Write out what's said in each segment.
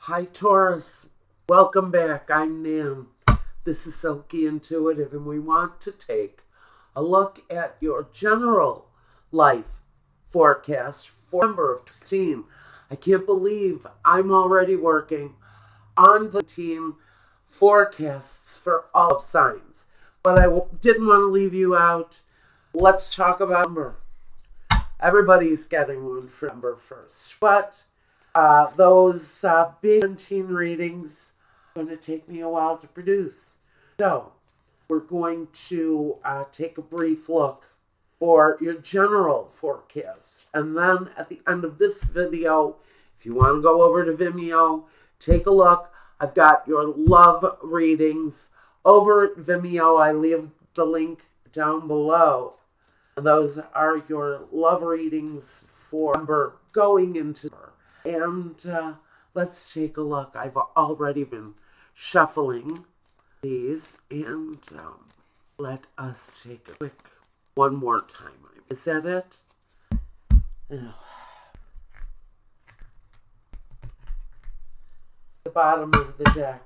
Hi, Taurus. Welcome back. I'm Nan. This is Silky Intuitive, and we want to take a look at your general life forecast for November of 2016. I can't believe I'm already working on the team forecasts for all signs, but I didn't want to leave you out. Let's talk about number. Everybody's getting one for November 1st, but those big 17 readings are going to take me a while to produce. So we're going to take a brief look for your general forecast. And then at the end of this video, if you want to go over to Vimeo, take a look. I've got your love readings over at Vimeo. I leave the link down below. And those are your love readings for November going into November. And let's take a look. I've already been shuffling these, and let us take a quick one more time. Is that it? Oh. The bottom of the deck.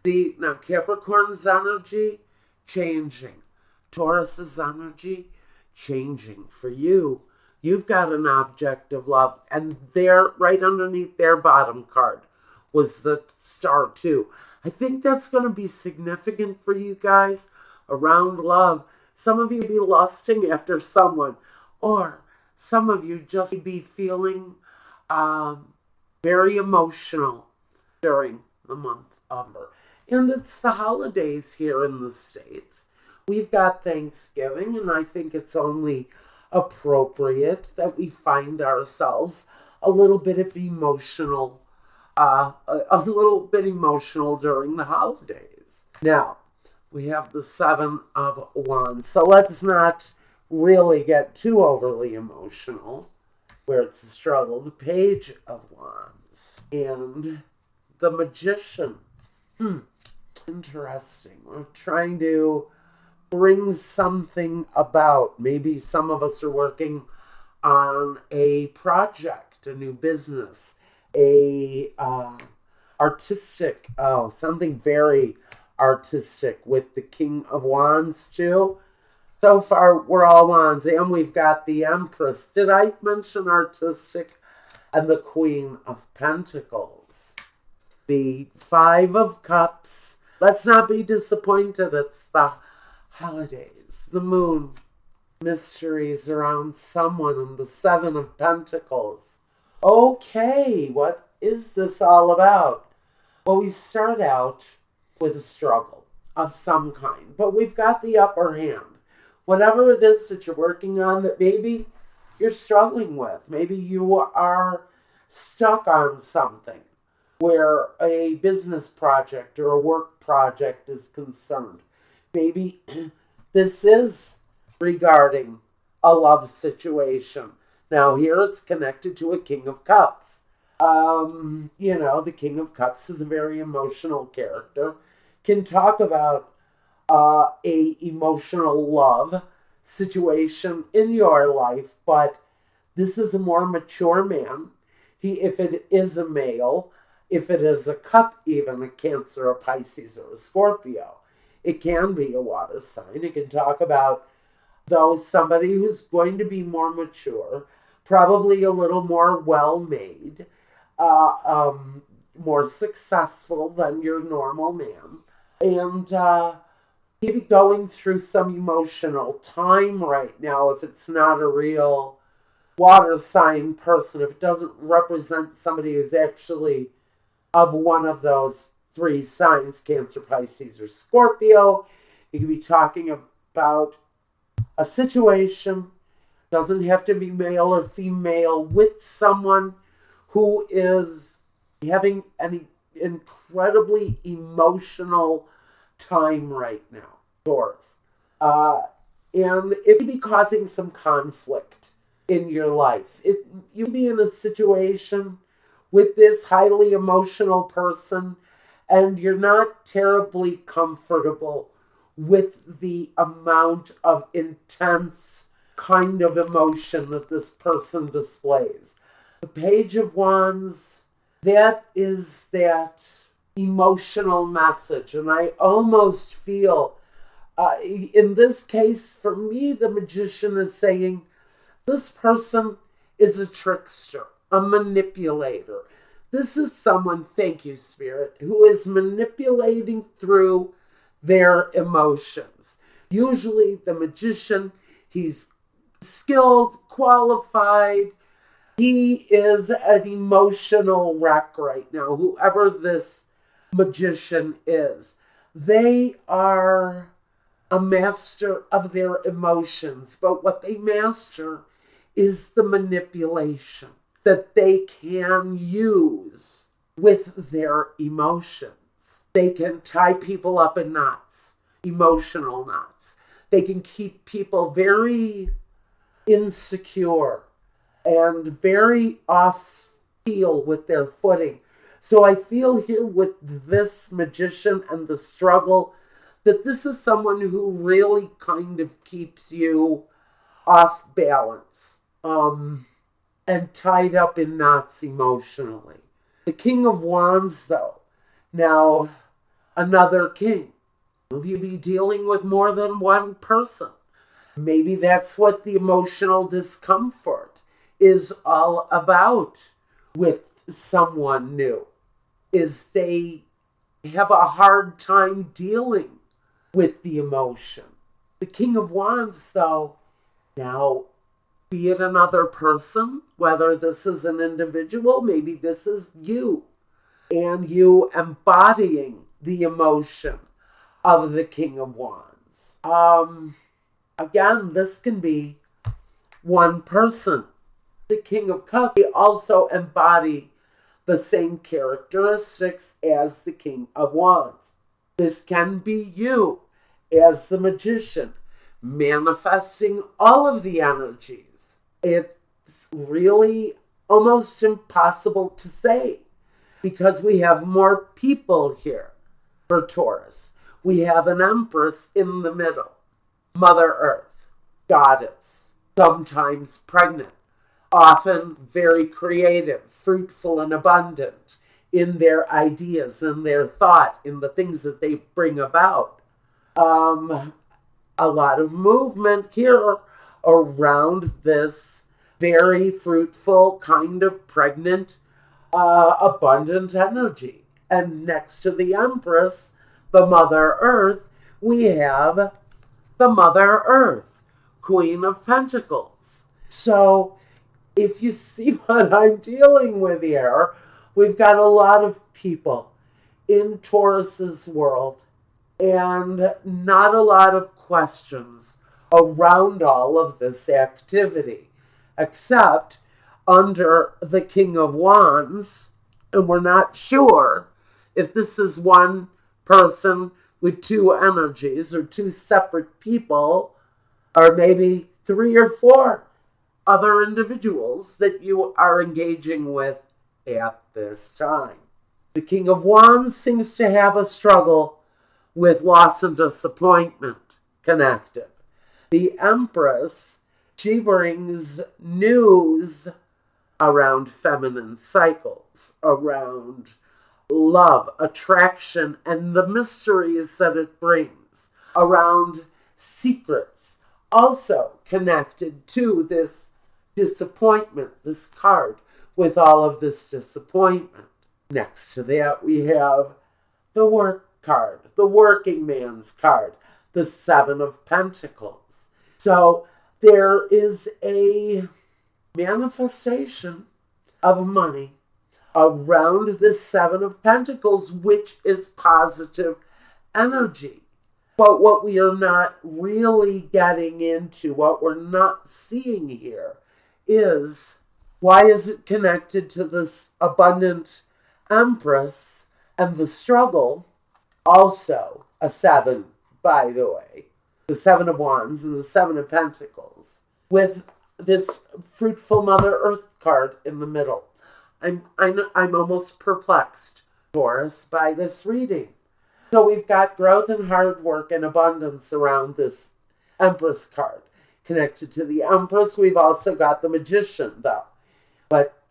See, now Capricorn's energy changing. Taurus's energy changing. For you, you've got an object of love, and there, right underneath their bottom card, was the star too. I think that's going to be significant for you guys around love. Some of you be lusting after someone, or some of you just be feeling very emotional during the month of November. And it's the holidays here in the States. We've got Thanksgiving, and I think it's only appropriate that we find ourselves a little bit emotional during the holidays. Now, we have the Seven of Wands, so let's not really get too overly emotional where it's a struggle. The Page of Wands and the Magician. Interesting. We're trying to bring something about. Maybe some of us are working on a project, a new business, a artistic, something very artistic with the King of Wands too. So far, we're all wands, and we've got the Empress. Did I mention artistic? And the Queen of Pentacles. The Five of Cups. Let's not be disappointed. It's the holidays, the moon, mysteries around someone, and the Seven of Pentacles. Okay, what is this all about? Well, we start out with a struggle of some kind, but we've got the upper hand. Whatever it is that you're working on that maybe you're struggling with, maybe you are stuck on something where a business project or a work project is concerned. Maybe this is regarding a love situation. Now here it's connected to a King of Cups. The King of Cups is a very emotional character. Can talk about a emotional love situation in your life, but this is a more mature man. If it is a male, if it is a cup, even a Cancer, a Pisces, or a Scorpio, it can be a water sign. It can talk about, though, somebody who's going to be more mature, probably a little more well-made, more successful than your normal man, and maybe going through some emotional time right now. If it's not a real water sign person, if it doesn't represent somebody who's actually of one of those three signs, Cancer, Pisces, or Scorpio, you could be talking about a situation, doesn't have to be male or female, with someone who is having an incredibly emotional time right now, Taurus. And it could be causing some conflict in your life. You could be in a situation with this highly emotional person, and you're not terribly comfortable with the amount of intense kind of emotion that this person displays. The Page of Wands That is that emotional message. And I almost feel, in this case, for me, the magician is saying, this person is a trickster, a manipulator. This is someone, thank you, Spirit, who is manipulating through their emotions. Usually, the magician, he's skilled, qualified. He is an emotional wreck right now, whoever this magician is. They are a master of their emotions, but what they master is the manipulation that they can use with their emotions. They can tie people up in knots, emotional knots. They can keep people very insecure and very off feel with their footing. So I feel here with this magician and the struggle that this is someone who really kind of keeps you off balance, and tied up in knots emotionally. The King of Wands, though, now another king. Will you be dealing with more than one person? Maybe that's what the emotional discomfort is all about with someone new, is they have a hard time dealing with the emotion. The King of Wands, though, now, be it another person, whether this is an individual, maybe this is you, and you embodying the emotion of the King of Wands. Again, this can be one person. The King of Cups, they also embody the same characteristics as the King of Wands. This can be you as the magician, manifesting all of the energies. It's really almost impossible to say because we have more people here for Taurus. We have an Empress in the middle, Mother Earth, goddess, sometimes pregnant, often very creative, fruitful, and abundant in their ideas, in their thought, in the things that they bring about. A lot of movement here around this very fruitful, kind of pregnant, abundant energy. And next to the Empress, the Mother Earth, we have the Mother Earth, Queen of Pentacles. So if you see what I'm dealing with here, we've got a lot of people in Taurus's world and not a lot of questions around all of this activity, except under the King of Wands, and we're not sure if this is one person with two energies or two separate people, or maybe 3 or 4 other individuals that you are engaging with at this time. The King of Wands seems to have a struggle with loss and disappointment connected. The Empress, she brings news around feminine cycles, around love, attraction, and the mysteries that it brings, around secrets, also connected to this disappointment, this card, with all of this disappointment. Next to that, we have the work card, the working man's card, the 7 of Pentacles. So there is a manifestation of money around the 7 of Pentacles, which is positive energy. But what we are not really getting into, what we're not seeing here, is why is it connected to this abundant Empress and the struggle? Also a 7, by the way, the 7 of Wands and the 7 of Pentacles, with this fruitful Mother Earth card in the middle. I'm almost perplexed, Taurus, by this reading. So we've got growth and hard work and abundance around this Empress card. Connected to the Empress, we've also got the Magician, though. But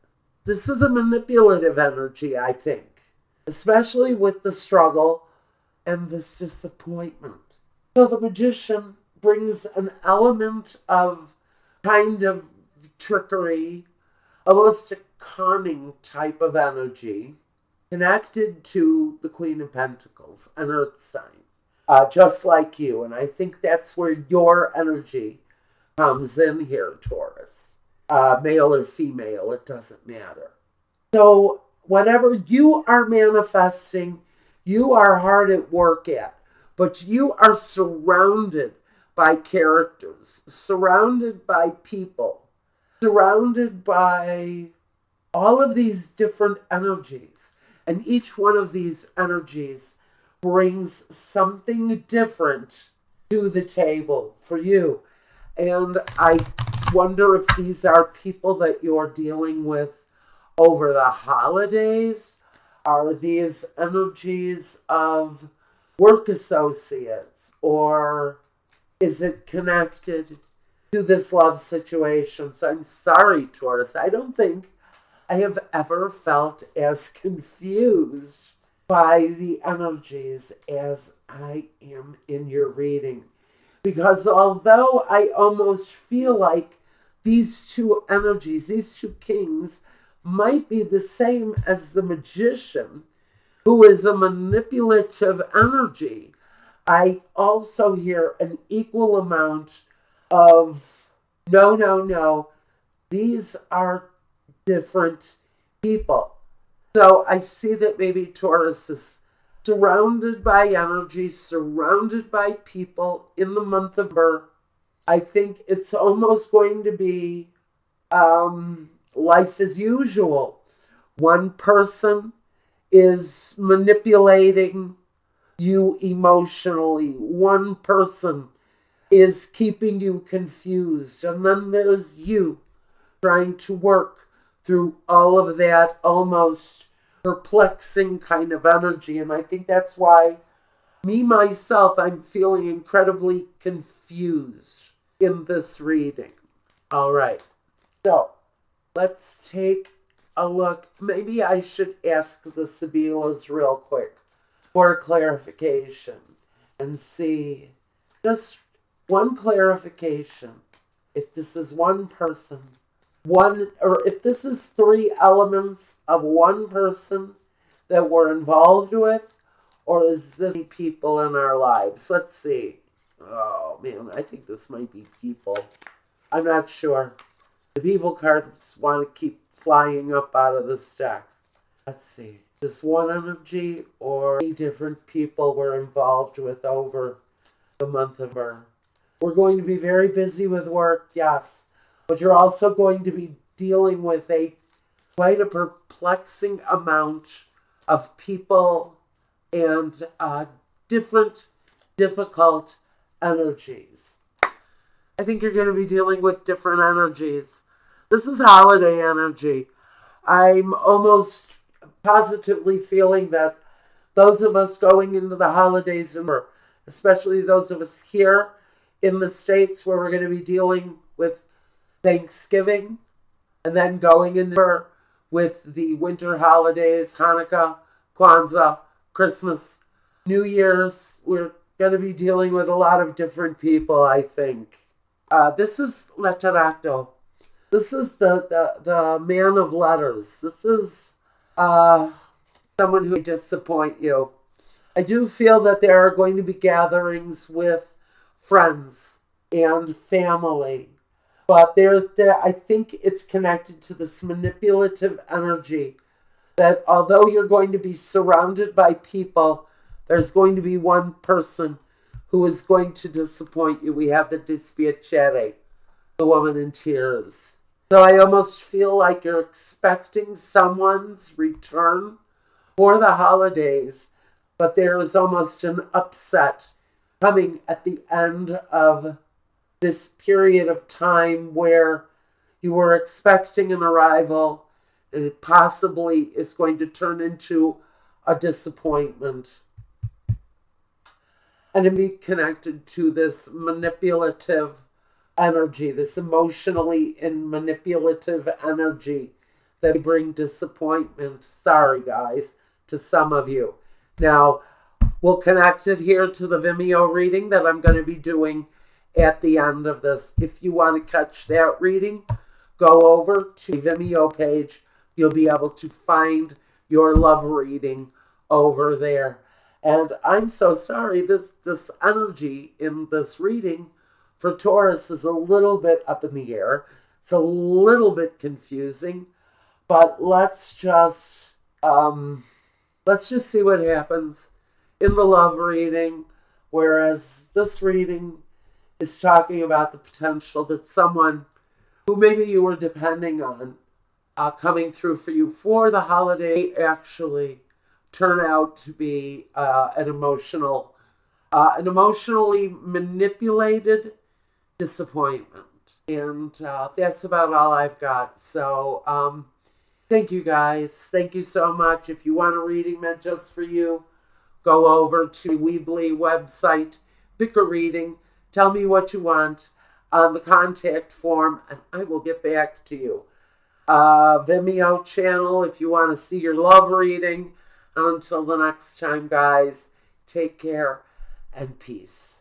this is a manipulative energy, I think, especially with the struggle and this disappointment. So the Magician brings an element of kind of trickery, almost a conning type of energy, connected to the Queen of Pentacles, an earth sign, just like you. And I think that's where your energy comes in here, Taurus. Male or female, it doesn't matter. So whatever you are manifesting, you are hard at work at, but you are surrounded by characters, surrounded by people, surrounded by all of these different energies. And each one of these energies brings something different to the table for you. And I wonder if these are people that you're dealing with over the holidays. Are these energies of work associates, or is it connected to this love situation? So I'm sorry, Taurus. I don't think I have ever felt as confused by the energies as I am in your reading. Because although I almost feel like these two energies, these two kings, might be the same as the Magician, who is a manipulative energy, I also hear an equal amount of no, no, no. These are different people. So I see that maybe Taurus is surrounded by energy, surrounded by people in the month of Birth. I think it's almost going to be life as usual. One person is manipulating you emotionally. One person is keeping you confused. And then there's you trying to work through all of that almost perplexing kind of energy. And I think that's why me, myself, I'm feeling incredibly confused in this reading. All right. So let's take a look. Maybe I should ask the Sibilos real quick for clarification and see just one clarification. If this is one person, or if this is three elements of one person that we're involved with, or is this people in our lives? Let's see. Oh man, I think this might be people. I'm not sure. The people cards want to keep flying up out of this deck. Let's see. This one energy or different people we're involved with over the month of Birth. We're going to be very busy with work, yes. But you're also going to be dealing with quite a perplexing amount of people and different difficult energies. I think you're going to be dealing with different energies. This is holiday energy. I'm almost positively feeling that those of us going into the holidays, and especially those of us here in the States where we're going to be dealing with Thanksgiving and then going into with the winter holidays, Hanukkah, Kwanzaa, Christmas, New Year's. We're going to be dealing with a lot of different people, I think. This is Letterato. This is the man of letters. This is someone who may disappoint you. I do feel that there are going to be gatherings with friends and family. But I think it's connected to this manipulative energy that although you're going to be surrounded by people, there's going to be one person who is going to disappoint you. We have the dispiacere, the woman in tears. So I almost feel like you're expecting someone's return for the holidays, but there is almost an upset coming at the end of this period of time where you were expecting an arrival and it possibly is going to turn into a disappointment. And to be connected to this manipulative energy, this emotionally and manipulative energy that bring disappointment, sorry guys, to some of you. Now, we'll connect it here to the Vimeo reading that I'm going to be doing at the end of this. If you want to catch that reading, go over to the Vimeo page. You'll be able to find your love reading over there. And I'm so sorry, this energy in this reading for Taurus is a little bit up in the air. It's a little bit confusing, but let's just see what happens in the love reading. Whereas this reading is talking about the potential that someone who maybe you were depending on coming through for you for the holiday actually turn out to be an emotionally manipulated disappointment. And that's about all I've got. So thank you guys. Thank you so much. If you want a reading meant just for you, go over to Weebly website, pick a reading, tell me what you want on the contact form, and I will get back to you. Vimeo channel if you want to see your love reading. Until the next time, guys, take care and peace.